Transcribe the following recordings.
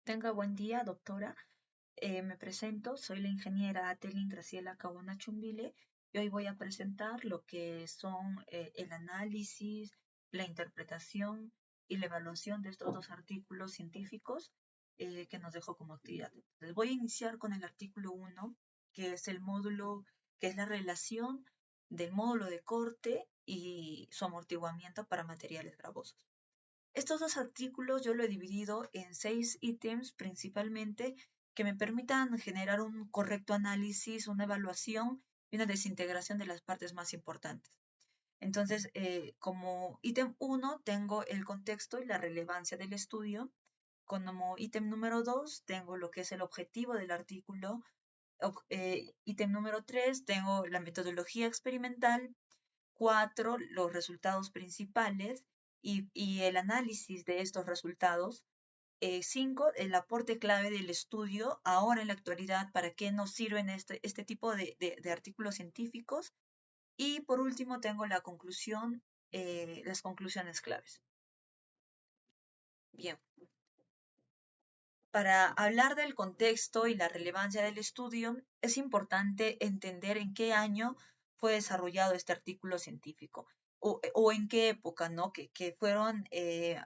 Tenga buen día, doctora. Me presento, soy la ingeniera Atelin Graciela Cabona Chumbile y hoy voy a presentar lo que son el análisis, la interpretación y la evaluación de estos dos artículos científicos que nos dejó como actividad. Entonces, voy a iniciar con el artículo 1, que es el módulo, que es la relación del módulo de corte y su amortiguamiento para materiales gravosos. Estos dos artículos yo lo he dividido en 6 ítems principalmente que me permitan generar un correcto análisis, una evaluación y una desintegración de las partes más importantes. Entonces, como ítem 1 tengo el contexto y la relevancia del estudio. Como ítem número 2 tengo lo que es el objetivo del artículo. Ítem número 3 tengo la metodología experimental. 4, los resultados principales y el análisis de estos resultados. 5, el aporte clave del estudio ahora en la actualidad, para qué nos sirven este tipo de artículos científicos. Y por último tengo la conclusión, las conclusiones claves. Bien, para hablar del contexto y la relevancia del estudio, es importante entender en qué año fue desarrollado este artículo científico o en qué época, ¿no? Que fueron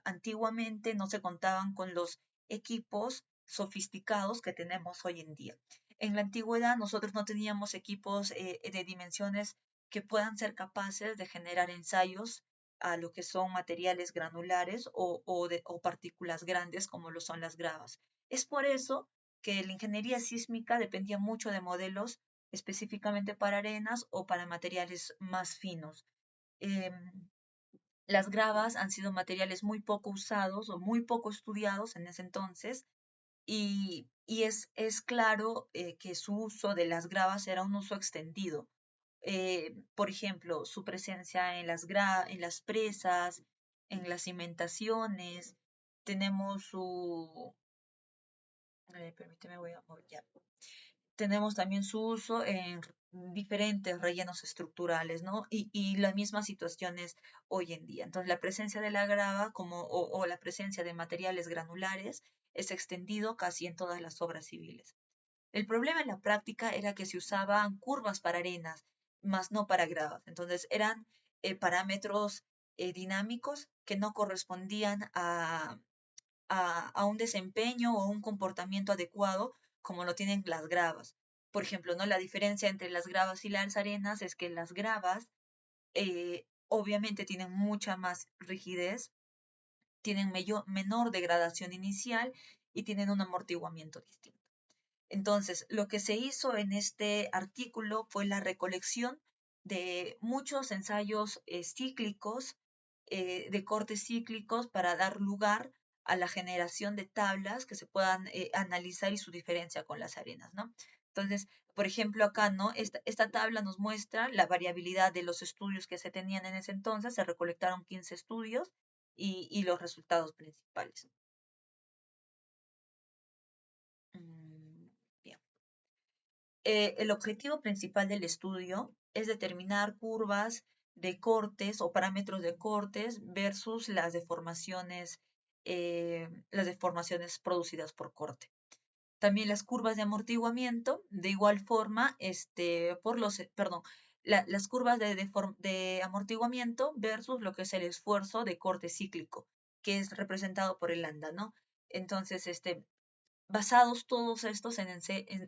antiguamente no se contaban con los equipos sofisticados que tenemos hoy en día. En la antigüedad nosotros no teníamos equipos de dimensiones que puedan ser capaces de generar ensayos a lo que son materiales granulares o partículas grandes como lo son las gravas. Es por eso que la ingeniería sísmica dependía mucho de modelos específicamente para arenas o para materiales más finos. Las gravas han sido materiales muy poco usados o muy poco estudiados en ese entonces, y es claro que su uso de las gravas era un uso extendido. Por ejemplo, su presencia en las presas, en las cimentaciones. Tenemos permíteme, voy a mover ya. Tenemos también su uso en diferentes rellenos estructurales, ¿no? Y las mismas situaciones hoy en día. Entonces, la presencia de la grava o la presencia de materiales granulares es extendido casi en todas las obras civiles. El problema en la práctica era que se usaban curvas para arenas, más no para gravas. Entonces, eran parámetros dinámicos que no correspondían a un desempeño o un comportamiento adecuado como lo tienen las gravas. Por ejemplo, ¿no? La diferencia entre las gravas y las arenas es que las gravas obviamente tienen mucha más rigidez, tienen menor degradación inicial y tienen un amortiguamiento distinto. Entonces, lo que se hizo en este artículo fue la recolección de muchos ensayos cíclicos, de cortes cíclicos, para dar lugar a la generación de tablas que se puedan analizar y su diferencia con las arenas, ¿no? Entonces, por ejemplo, acá, ¿no? Esta tabla nos muestra la variabilidad de los estudios que se tenían en ese entonces. Se recolectaron 15 estudios y los resultados principales. Bien. El objetivo principal del estudio es determinar curvas de cortes o parámetros de cortes versus las deformaciones producidas por corte. También las curvas de amortiguamiento, de igual forma, las curvas de amortiguamiento versus lo que es el esfuerzo de corte cíclico, que es representado por el lambda, ¿no? Entonces, basados todos estos en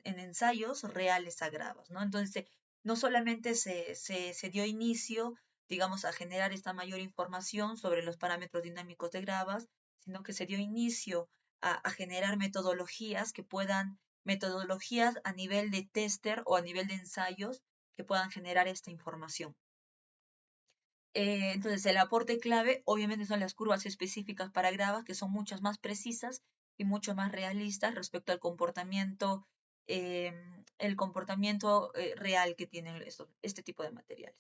ensayos reales a gravas, ¿no? Entonces, no solamente se dio inicio, digamos, a generar esta mayor información sobre los parámetros dinámicos de gravas, sino que se dio inicio a generar metodologías a nivel de tester o a nivel de ensayos que puedan generar esta información. Entonces, el aporte clave obviamente son las curvas específicas para gravas, que son muchas más precisas y mucho más realistas respecto al eh, comportamiento real que tienen este tipo de materiales.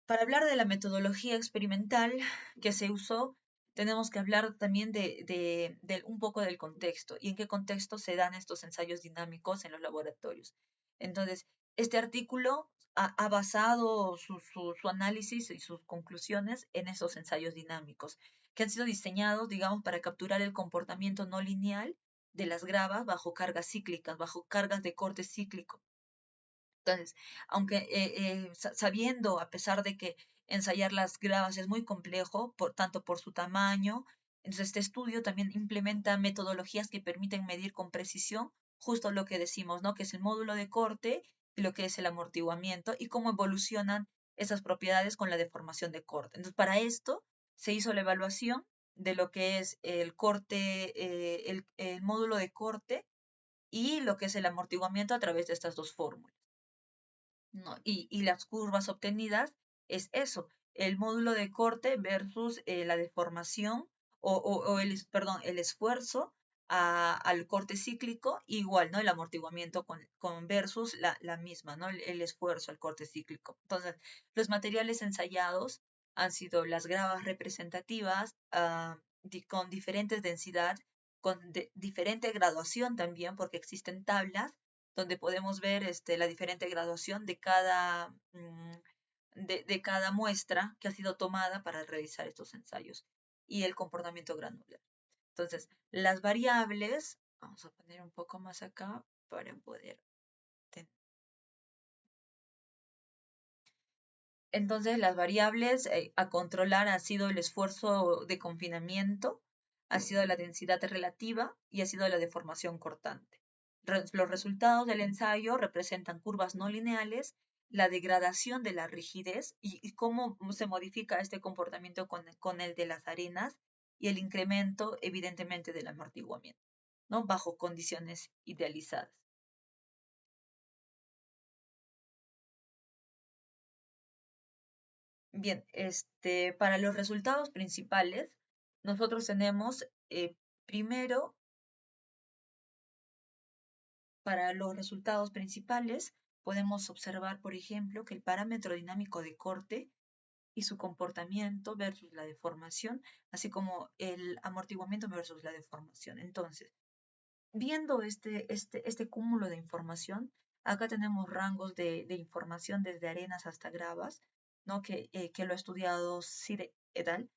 Para hablar de la metodología experimental que se usó, tenemos que hablar también de un poco del contexto y en qué contexto se dan estos ensayos dinámicos en los laboratorios. Entonces, este artículo ha basado su análisis y sus conclusiones en esos ensayos dinámicos, que han sido diseñados, digamos, para capturar el comportamiento no lineal de las gravas bajo cargas cíclicas, bajo cargas de corte cíclico. Entonces, aunque sabiendo, a pesar de que ensayar las gravas es muy complejo, tanto por su tamaño, entonces este estudio también implementa metodologías que permiten medir con precisión justo lo que decimos, ¿no? Que es el módulo de corte y lo que es el amortiguamiento y cómo evolucionan esas propiedades con la deformación de corte. Entonces, para esto se hizo la evaluación de lo que es el corte, el módulo de corte y lo que es el amortiguamiento a través de estas dos fórmulas. ¿No? Y las curvas obtenidas es eso, el módulo de corte versus la deformación perdón, el esfuerzo al corte cíclico, igual, ¿no? El amortiguamiento con versus la misma, ¿no? El esfuerzo al corte cíclico. Entonces, los materiales ensayados han sido las gravas representativas con diferentes densidad, con diferente graduación también, porque existen tablas donde podemos ver la diferente graduación de cada muestra que ha sido tomada para realizar estos ensayos y el comportamiento granular. Entonces, las variables, vamos a poner un poco más acá para poder tener. Entonces, las variables a controlar ha sido el esfuerzo de confinamiento, ha sido la densidad relativa y ha sido la deformación cortante. Los resultados del ensayo representan curvas no lineales, la degradación de la rigidez y cómo se modifica este comportamiento con el de las arenas y el incremento, evidentemente, del amortiguamiento, ¿no? Bajo condiciones idealizadas. Bien, para los resultados principales, nosotros tenemos primero, para los resultados principales, podemos observar, por ejemplo, que el parámetro dinámico de corte y su comportamiento versus la deformación, así como el amortiguamiento versus la deformación. Entonces, viendo este cúmulo de información, acá tenemos rangos de información desde arenas hasta gravas, ¿no? Que lo ha estudiado Side et al.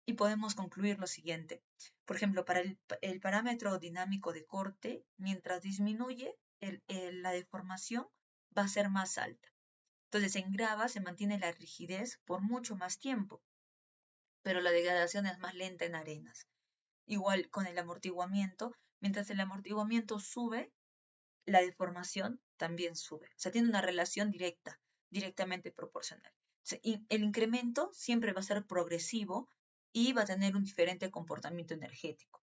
Y podemos concluir lo siguiente. Por ejemplo, para el parámetro dinámico de corte, mientras disminuye la deformación, va a ser más alta. Entonces, en grava se mantiene la rigidez por mucho más tiempo, pero la degradación es más lenta en arenas. Igual con el amortiguamiento, mientras el amortiguamiento sube, la deformación también sube. O sea, tiene una relación directa, directamente proporcional. O sea, el incremento siempre va a ser progresivo y va a tener un diferente comportamiento energético.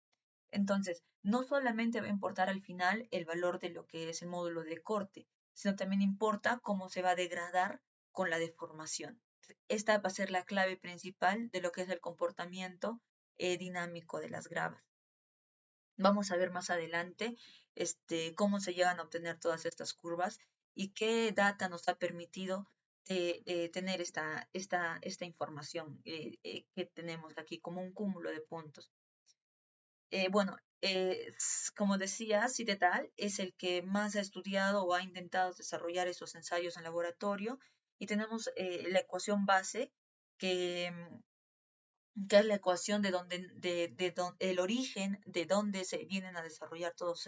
Entonces, no solamente va a importar al final el valor de lo que es el módulo de corte, sino también importa cómo se va a degradar con la deformación. Esta va a ser la clave principal de lo que es el comportamiento dinámico de las gravas. Vamos a ver más adelante cómo se llegan a obtener todas estas curvas y qué data nos ha permitido tener esta información que tenemos aquí como un cúmulo de puntos. Bueno, como decía, CITETAL es el que más ha estudiado o ha intentado desarrollar esos ensayos en laboratorio y tenemos la ecuación base que que es la ecuación el origen de dónde se vienen a desarrollar todos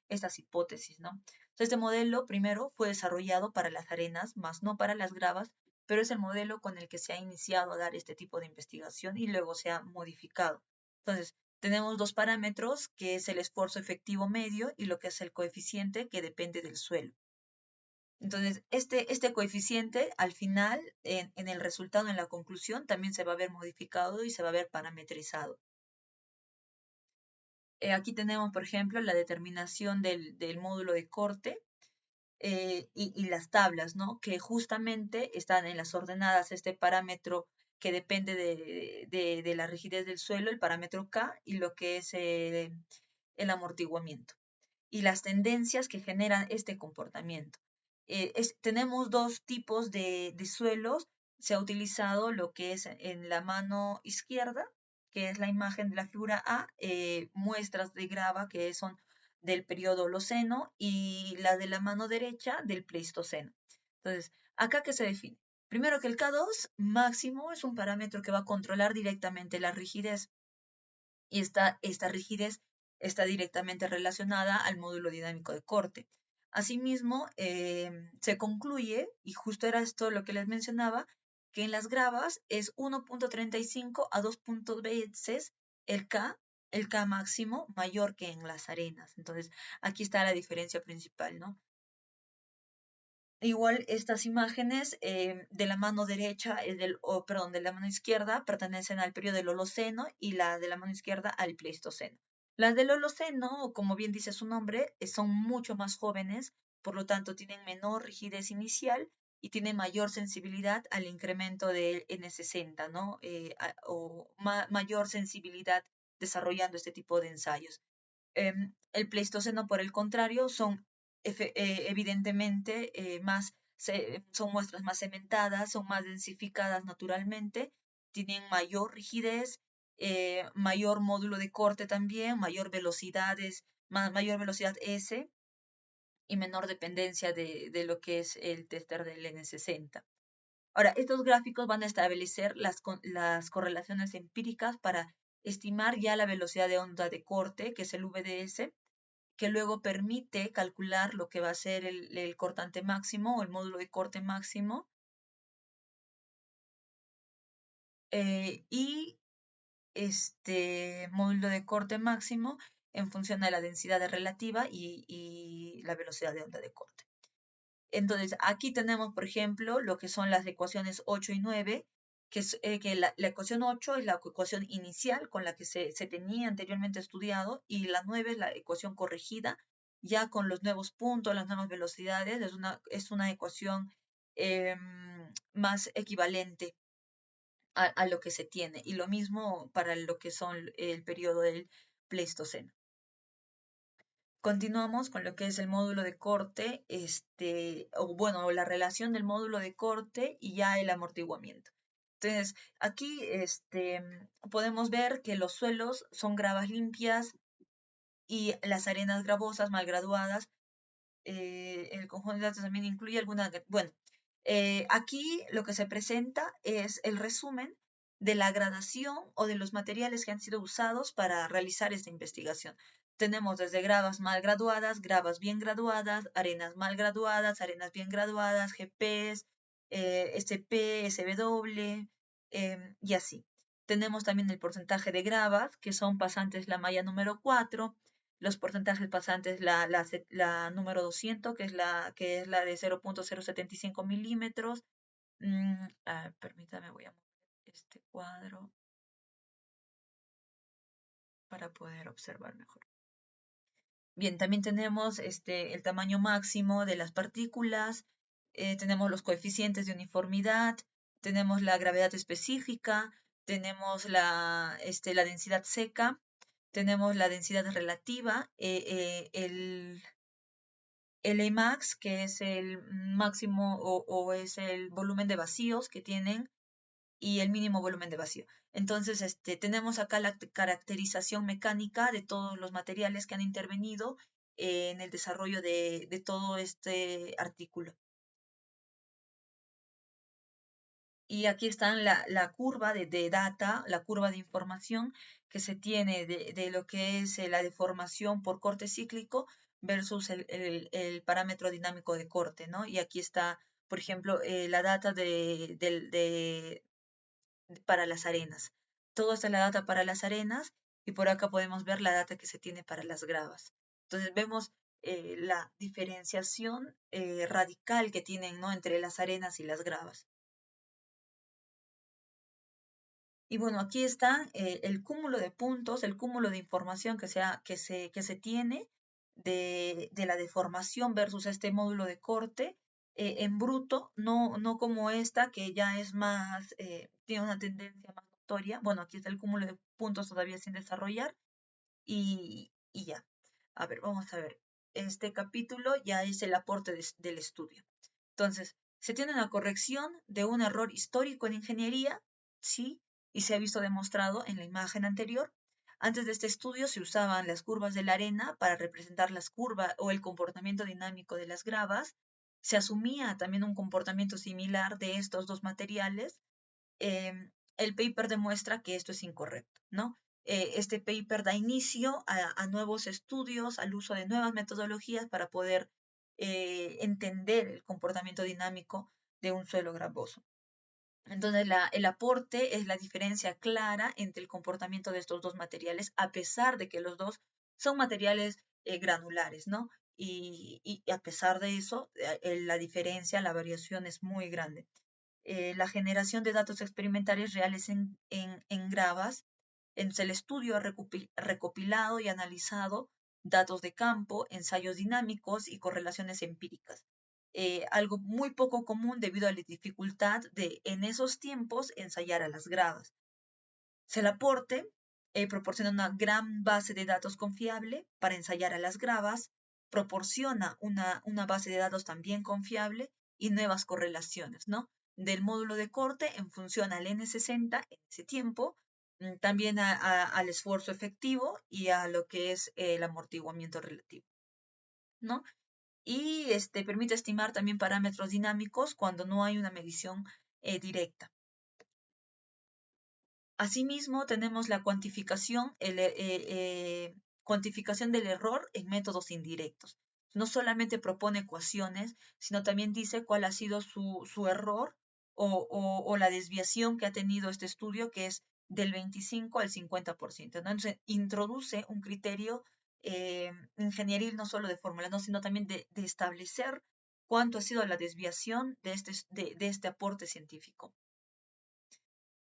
estas hipótesis, ¿no? Entonces, este modelo primero fue desarrollado para las arenas, más no para las gravas, pero es el modelo con el que se ha iniciado a dar este tipo de investigación y luego se ha modificado. Entonces, tenemos dos parámetros, que es el esfuerzo efectivo medio y lo que es el coeficiente que depende del suelo. Entonces, este coeficiente al final, en el resultado, en la conclusión, también se va a ver modificado y se va a ver parametrizado. Aquí tenemos, por ejemplo, la determinación del módulo de corte y las tablas, ¿no? Que justamente están en las ordenadas este parámetro que depende de la rigidez del suelo, el parámetro K, y lo que es el amortiguamiento y las tendencias que generan este comportamiento. Tenemos dos tipos de suelos. Se ha utilizado lo que es en la mano izquierda, que es la imagen de la figura A, muestras de grava que son del periodo Holoceno y la de la mano derecha del Pleistoceno. Entonces, acá que se define. Primero que el K2 máximo es un parámetro que va a controlar directamente la rigidez y esta rigidez está directamente relacionada al módulo dinámico de corte. Asimismo, se concluye, y justo era esto lo que les mencionaba, que en las gravas es 1.35 a 2 veces el K máximo mayor que en las arenas. Entonces, aquí está la diferencia principal, ¿no? Igual estas imágenes de la mano derecha, perdón, de la mano izquierda pertenecen al periodo del Holoceno y la de la mano izquierda al Pleistoceno. Las del Holoceno, como bien dice su nombre, son mucho más jóvenes, por lo tanto tienen menor rigidez inicial y tienen mayor sensibilidad al incremento del N60, ¿no? O mayor sensibilidad desarrollando este tipo de ensayos. El Pleistoceno, por el contrario, son evidentemente son muestras más cementadas, son más densificadas naturalmente, tienen mayor rigidez, mayor módulo de corte también, mayor velocidad S y menor dependencia de lo que es el tester del N60. Ahora, estos gráficos van a establecer las correlaciones empíricas para estimar ya la velocidad de onda de corte, que es el VDS, que luego permite calcular lo que va a ser el cortante máximo o el módulo de corte máximo. Y este módulo de corte máximo en función de la densidad relativa y la velocidad de onda de corte. Entonces, aquí tenemos, por ejemplo, lo que son las ecuaciones 8 y 9, que la ecuación 8 es la ecuación inicial con la que se tenía anteriormente estudiado, y la 9 es la ecuación corregida, ya con los nuevos puntos, las nuevas velocidades, es una ecuación más equivalente a lo que se tiene. Y lo mismo para lo que son el periodo del Pleistoceno. Continuamos con lo que es el módulo de corte, la relación del módulo de corte y ya el amortiguamiento. Entonces, aquí podemos ver que los suelos son gravas limpias y las arenas gravosas mal graduadas. El conjunto de datos también incluye algunas, bueno, aquí lo que se presenta es el resumen de la gradación o de los materiales que han sido usados para realizar esta investigación. Tenemos desde gravas mal graduadas, gravas bien graduadas, arenas mal graduadas, arenas bien graduadas, GPs, SP, SW, y así. Tenemos también el porcentaje de gravas, que son pasantes la malla número 4, los porcentajes pasantes la número 200, que es la de 0.075 milímetros. Permítame, voy a mover este cuadro para poder observar mejor. Bien, también tenemos el tamaño máximo de las partículas, tenemos los coeficientes de uniformidad, tenemos la gravedad específica, tenemos la densidad seca, tenemos la densidad relativa, el Emax, que es el máximo o es el volumen de vacíos que tienen, y el mínimo volumen de vacío. Entonces, tenemos acá la caracterización mecánica de todos los materiales que han intervenido en el desarrollo de todo este artículo. Y aquí está la curva de data, la curva de información que se tiene de lo que es la deformación por corte cíclico versus el parámetro dinámico de corte, ¿no? Y aquí está, por ejemplo, la data para las arenas. Todo está la data para las arenas y por acá podemos ver la data que se tiene para las gravas. Entonces vemos la diferenciación radical que tienen, ¿no?, entre las arenas y las gravas. Y bueno, aquí está el cúmulo de puntos, el cúmulo de información que se tiene de la deformación versus este módulo de corte en bruto, no como esta que ya es más, tiene una tendencia más notoria. Bueno, aquí está el cúmulo de puntos todavía sin desarrollar y ya. A ver, vamos a ver. Este capítulo ya es el aporte del estudio. Entonces, se tiene una corrección de un error histórico en ingeniería, sí, y se ha visto demostrado en la imagen anterior. Antes de este estudio se usaban las curvas de la arena para representar las curvas o el comportamiento dinámico de las gravas. se asumía también un comportamiento similar de estos dos materiales. El paper demuestra que esto es incorrecto, ¿no? Este paper da inicio a nuevos estudios, al uso de nuevas metodologías para poder entender el comportamiento dinámico de un suelo gravoso. Entonces, el aporte es la diferencia clara entre el comportamiento de estos dos materiales, a pesar de que los dos son materiales granulares, ¿no? Y a pesar de eso, la diferencia, la variación es muy grande. La generación de datos experimentales reales en gravas. Entonces, el estudio ha recopilado y analizado datos de campo, ensayos dinámicos y correlaciones empíricas. Algo muy poco común debido a la dificultad de, en esos tiempos, ensayar a las gravas. El aporte proporciona una gran base de datos confiable para ensayar a las gravas, proporciona una base de datos también confiable y nuevas correlaciones, ¿no? Del módulo de corte en función al N60 en ese tiempo, también al esfuerzo efectivo y a lo que es el amortiguamiento relativo, ¿no? Y permite estimar también parámetros dinámicos cuando no hay una medición directa. Asimismo, tenemos la cuantificación del error en métodos indirectos. No solamente propone ecuaciones, sino también dice cuál ha sido su error o la desviación que ha tenido este estudio, que es del 25 al 50%, ¿no? Entonces, introduce un criterio ingenieril no solo de fórmula, ¿no? Sino también de establecer cuánto ha sido la desviación de este aporte científico.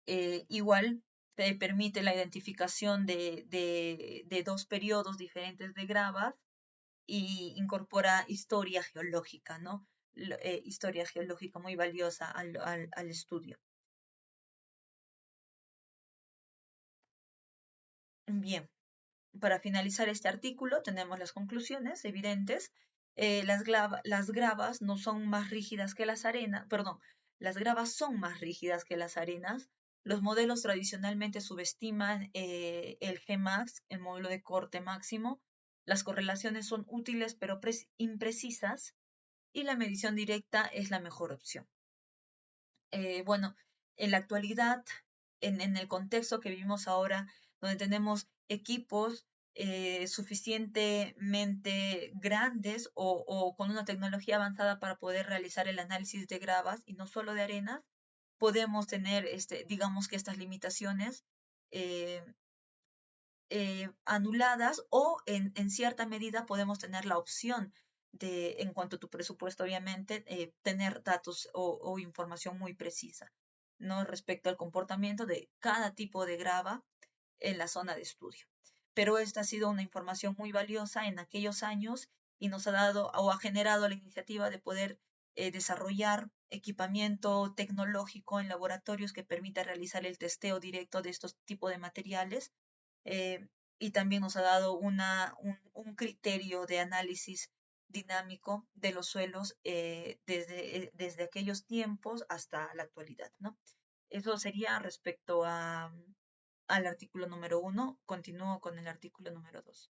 Igual te permite la identificación de dos periodos diferentes de gravas y incorpora historia geológica, ¿no? Historia geológica muy valiosa al estudio. Bien, para finalizar este artículo tenemos las conclusiones evidentes. Las gravas no son más rígidas que las arenas, perdón, las gravas son más rígidas que las arenas. Los modelos tradicionalmente subestiman el Gmax, el módulo de corte máximo. Las correlaciones son útiles pero imprecisas y la medición directa es la mejor opción. Bueno, en la actualidad, en el contexto que vivimos ahora, donde tenemos equipos suficientemente grandes o con una tecnología avanzada para poder realizar el análisis de gravas y no solo de arenas, podemos tener, digamos que estas limitaciones eh, anuladas o en cierta medida podemos tener la opción de, en cuanto a tu presupuesto, obviamente, tener datos o información muy precisa, ¿no? Respecto al comportamiento de cada tipo de grava en la zona de estudio. Pero esta ha sido una información muy valiosa en aquellos años y nos ha dado o ha generado la iniciativa de poder desarrollar equipamiento tecnológico en laboratorios que permita realizar el testeo directo de estos tipos de materiales eh, y también nos ha dado un criterio de análisis dinámico de los suelos desde aquellos tiempos hasta la actualidad, ¿no? Eso sería respecto al artículo número 1. Continúo con el artículo número 2.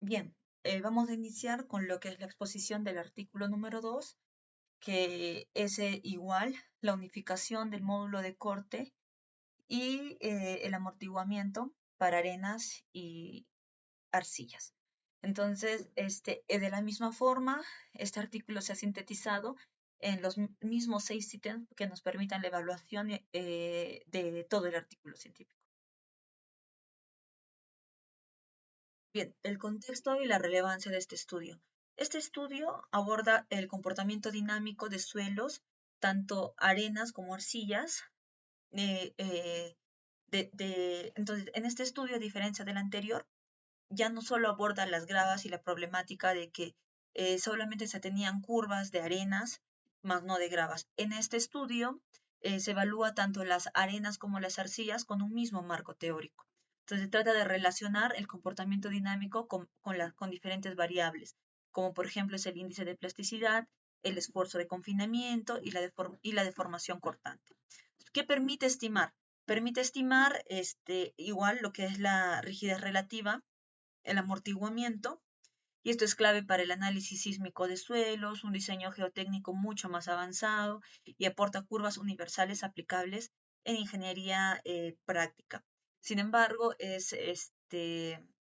Bien, vamos a iniciar con lo que es la exposición del artículo número 2, que es igual la unificación del módulo de corte y el amortiguamiento para arenas y arcillas. Entonces, de la misma forma, este artículo se ha sintetizado en los mismos 6 ítems que nos permitan la evaluación de todo el artículo científico. Bien, el contexto y la relevancia de este estudio. Este estudio aborda el comportamiento dinámico de suelos, tanto arenas como arcillas, entonces, en este estudio, a diferencia del anterior, ya no solo aborda las gravas y la problemática de que solamente se tenían curvas de arenas, más no de gravas. En este estudio se evalúa tanto las arenas como las arcillas con un mismo marco teórico. Entonces, se trata de relacionar el comportamiento dinámico con diferentes variables, como por ejemplo es el índice de plasticidad, el esfuerzo de confinamiento y la deformación cortante. ¿Qué permite estimar? Permite estimar igual lo que es la rigidez relativa, el amortiguamiento Y esto es clave para el análisis sísmico de suelos, un diseño geotécnico mucho más avanzado y aporta curvas universales aplicables en ingeniería práctica. Sin embargo,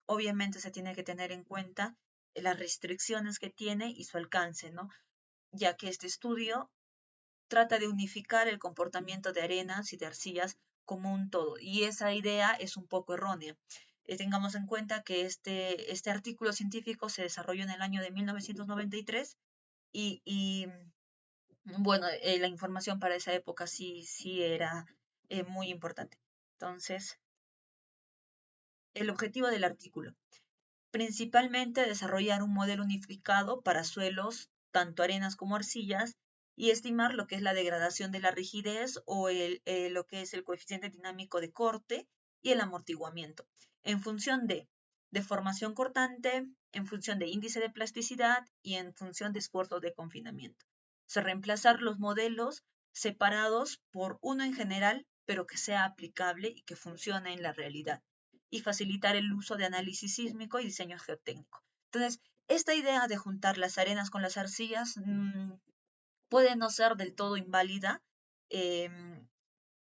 obviamente se tiene que tener en cuenta las restricciones que tiene y su alcance, ¿no? Ya que este estudio trata de unificar el comportamiento de arenas y de arcillas como un todo, y esa idea es un poco errónea. Tengamos en cuenta que este artículo científico se desarrolló en el año de 1993 y bueno, la información para esa época sí era muy importante. Entonces, el objetivo del artículo. Principalmente desarrollar un modelo unificado para suelos, tanto arenas como arcillas, y estimar lo que es la degradación de la rigidez o lo que es el coeficiente dinámico de corte y el amortiguamiento, en función de deformación cortante, en función de índice de plasticidad y en función de esfuerzos de confinamiento. Se reemplazar los modelos separados por uno en general, pero que sea aplicable y que funcione en la realidad y facilitar el uso de análisis sísmico y diseño geotécnico. Entonces, esta idea de juntar las arenas con las arcillas puede no ser del todo inválida, eh,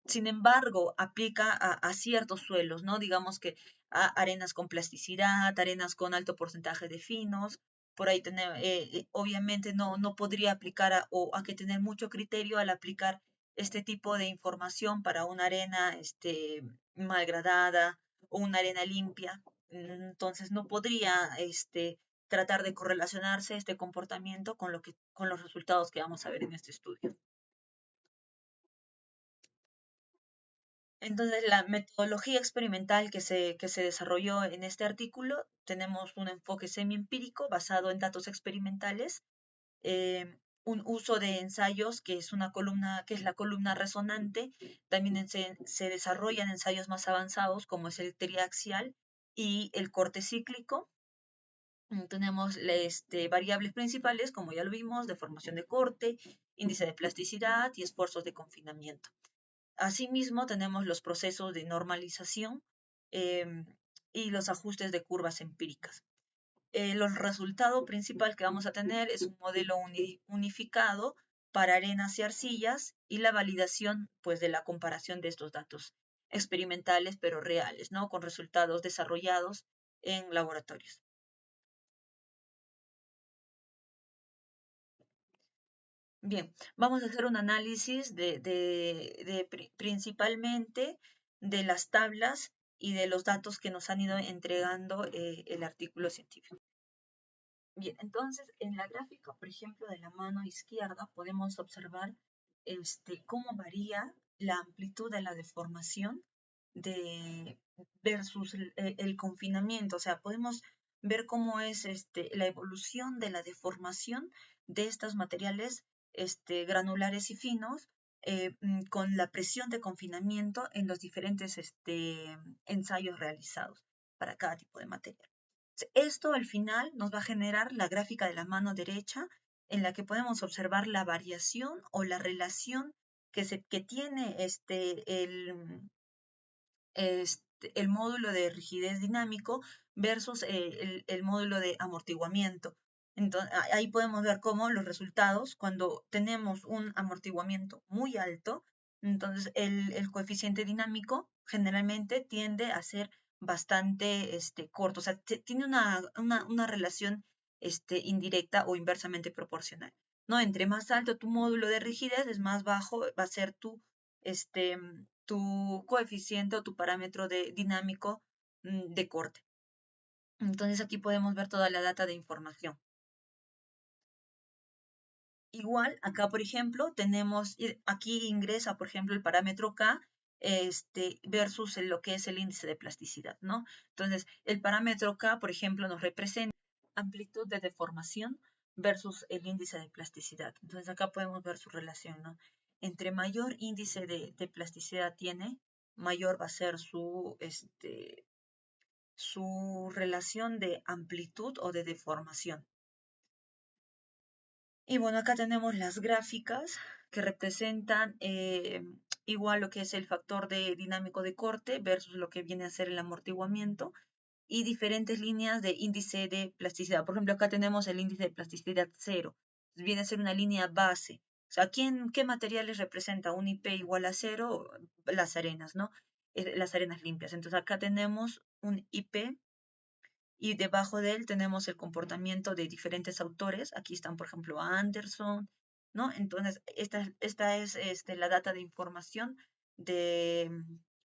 sin embargo, aplica a ciertos suelos, ¿no? Digamos que a arenas con plasticidad, arenas con alto porcentaje de finos, por ahí tener, obviamente no podría aplicar o hay que tener mucho criterio al aplicar este tipo de información para una arena malgradada o una arena limpia. Entonces no podría tratar de correlacionarse este comportamiento con los resultados que vamos a ver en este estudio. Entonces, la metodología experimental que se desarrolló en este artículo, tenemos un enfoque semi-empírico basado en datos experimentales, un uso de ensayos, que es una columna, que es la columna resonante, también se desarrollan ensayos más avanzados, como es el triaxial y el corte cíclico. Tenemos variables principales, como ya lo vimos, deformación de corte, índice de plasticidad y esfuerzos de confinamiento. Asimismo, tenemos los procesos de normalización em, y los ajustes de curvas empíricas. El resultado principal que vamos a tener es un modelo unificado para arenas y arcillas y la validación pues, de la comparación de estos datos experimentales pero reales, ¿no? Con resultados desarrollados en laboratorios. Bien, vamos a hacer un análisis principalmente de las tablas y de los datos que nos han ido entregando el artículo científico. Bien, entonces en la gráfica, por ejemplo, de la mano izquierda podemos observar cómo varía la amplitud de la deformación de, versus el confinamiento. O sea, podemos ver cómo es la evolución de la deformación de estos materiales granulares y finos con la presión de confinamiento en los diferentes ensayos realizados para cada tipo de material. Esto al final nos va a generar la gráfica de la mano derecha en la que podemos observar la variación o la relación que tiene el módulo de rigidez dinámico versus el módulo de amortiguamiento. Entonces, ahí podemos ver cómo los resultados, cuando tenemos un amortiguamiento muy alto, entonces el coeficiente dinámico generalmente tiende a ser bastante corto, o sea, tiene una relación indirecta o inversamente proporcional, ¿no? Entre más alto tu módulo de rigidez, es más bajo va a ser este, tu coeficiente o tu parámetro dinámico de corte. Entonces aquí podemos ver toda la data de información. Igual, acá por ejemplo, tenemos, aquí ingresa por ejemplo el parámetro K versus lo que es el índice de plasticidad, ¿no? Entonces, el parámetro K, por ejemplo, nos representa amplitud de deformación versus el índice de plasticidad. Entonces, acá podemos ver su relación, ¿no? Entre mayor índice de plasticidad tiene, mayor va a ser su relación de amplitud o de deformación. Y bueno, acá tenemos las gráficas que representan igual lo que es el factor de dinámico de corte versus lo que viene a ser el amortiguamiento. y diferentes líneas de índice de plasticidad. Por ejemplo, acá tenemos el índice de plasticidad 0. Viene a ser una línea base. O sea, ¿qué materiales representa un IP igual a 0? Las arenas, ¿no? Las arenas limpias. Entonces acá tenemos un IP y debajo de él tenemos el comportamiento de diferentes autores. Aquí están, por ejemplo, Anderson, ¿no? Entonces, esta es la data de información de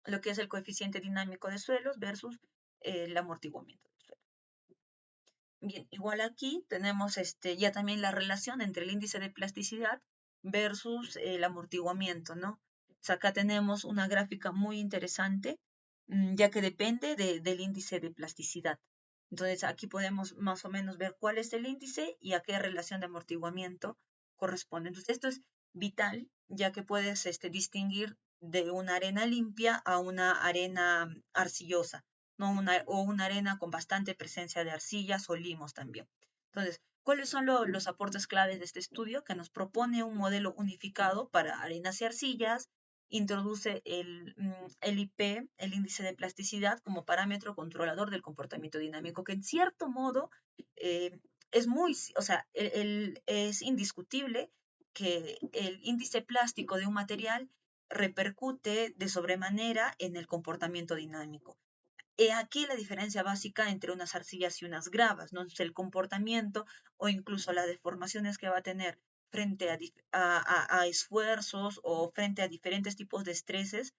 lo que es el coeficiente dinámico de suelos versus el amortiguamiento del suelo. Bien, igual aquí tenemos ya también la relación entre el índice de plasticidad versus el amortiguamiento, ¿no? O sea, acá tenemos una gráfica muy interesante, ya que depende del índice de plasticidad. Entonces, aquí podemos más o menos ver cuál es el índice y a qué relación de amortiguamiento corresponde. Entonces, esto es vital, ya que puedes distinguir de una arena limpia a una arena arcillosa, ¿no? O una arena con bastante presencia de arcillas o limos también. Entonces, ¿cuáles son los aportes claves de este estudio? Que nos propone un modelo unificado para arenas y arcillas, introduce el IP, el índice de plasticidad, como parámetro controlador del comportamiento dinámico, que en cierto modo es o sea, es indiscutible que el índice plástico de un material repercute de sobremanera en el comportamiento dinámico. He aquí la diferencia básica entre unas arcillas y unas gravas, ¿no? Entonces, el comportamiento o incluso las deformaciones que va a tener frente a esfuerzos o frente a diferentes tipos de estreses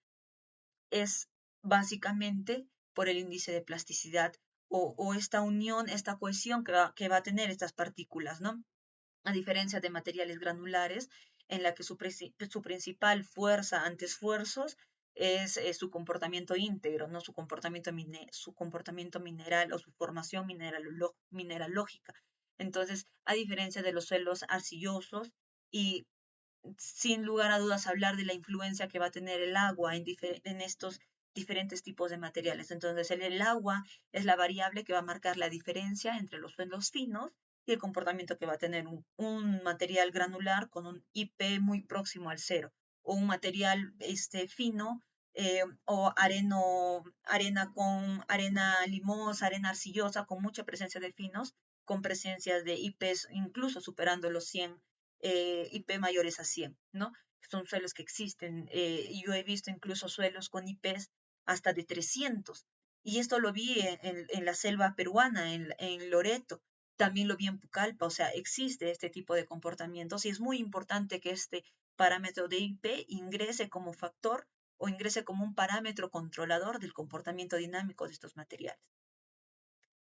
es básicamente por el índice de plasticidad o esta unión, esta cohesión que va a tener estas partículas, ¿no? A diferencia de materiales granulares, en la que su principal fuerza ante esfuerzos es su comportamiento íntegro, no su comportamiento mineral o su formación mineralógica. Entonces, a diferencia de los suelos arcillosos y sin lugar a dudas hablar de la influencia que va a tener el agua en estos diferentes tipos de materiales. Entonces, el agua es la variable que va a marcar la diferencia entre los suelos finos y el comportamiento que va a tener un material granular con un IP muy próximo al cero, o un material fino o arena limosa, arena arcillosa con mucha presencia de finos, con presencias de IPs incluso superando los 100 IP mayores a 100, ¿no? Son suelos que existen. Yo he visto incluso suelos con IPs hasta de 300. Y esto lo vi en la selva peruana, en Loreto. También lo vi en Pucallpa. O sea, existe este tipo de comportamientos y es muy importante que este parámetro de IP ingrese como factor o ingrese como un parámetro controlador del comportamiento dinámico de estos materiales.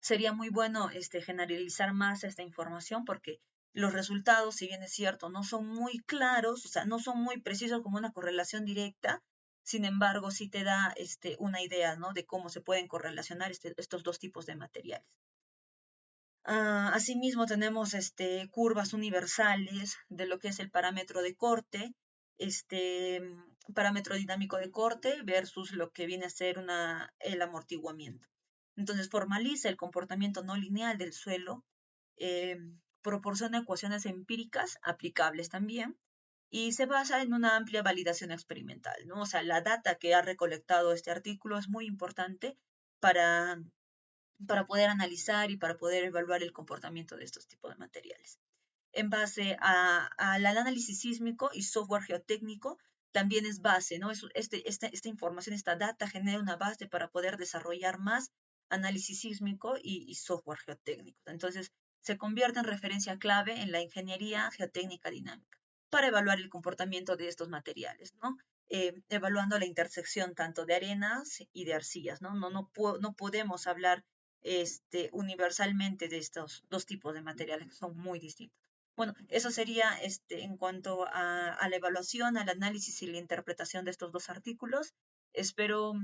Sería muy bueno generalizar más esta información porque los resultados, si bien es cierto, no son muy claros, o sea, no son muy precisos como una correlación directa, sin embargo, sí te da una idea, ¿no? De cómo se pueden correlacionar estos dos tipos de materiales. Asimismo, tenemos curvas universales de lo que es el parámetro de corte, parámetro dinámico de corte versus lo que viene a ser el amortiguamiento. Entonces, formaliza el comportamiento no lineal del suelo, eh, proporciona ecuaciones empíricas aplicables también y se basa en una amplia validación experimental, ¿no? O sea, la data que ha recolectado este artículo es muy importante para poder analizar y para poder evaluar el comportamiento de estos tipos de materiales. En base al análisis sísmico y software geotécnico, también es base, ¿no? Esta información, esta data genera una base para poder desarrollar más análisis sísmico y software geotécnico. Entonces, se convierte en referencia clave en la ingeniería geotécnica dinámica para evaluar el comportamiento de estos materiales, ¿no? Evaluando la intersección tanto de arenas y de arcillas, ¿no? No podemos hablar universalmente de estos dos tipos de materiales que son muy distintos. Bueno, eso sería en cuanto a la evaluación, al análisis y la interpretación de estos dos artículos. Espero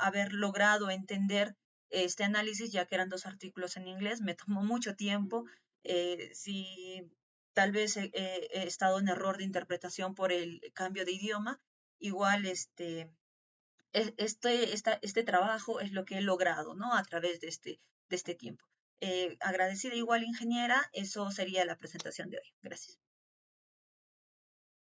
haber logrado entender este análisis, ya que eran dos artículos en inglés. Me tomó mucho tiempo. Si tal vez he estado en error de interpretación por el cambio de idioma, igual este trabajo es lo que he logrado, ¿no? A través de este tiempo. Agradecida igual, ingeniera, eso sería la presentación de hoy. Gracias.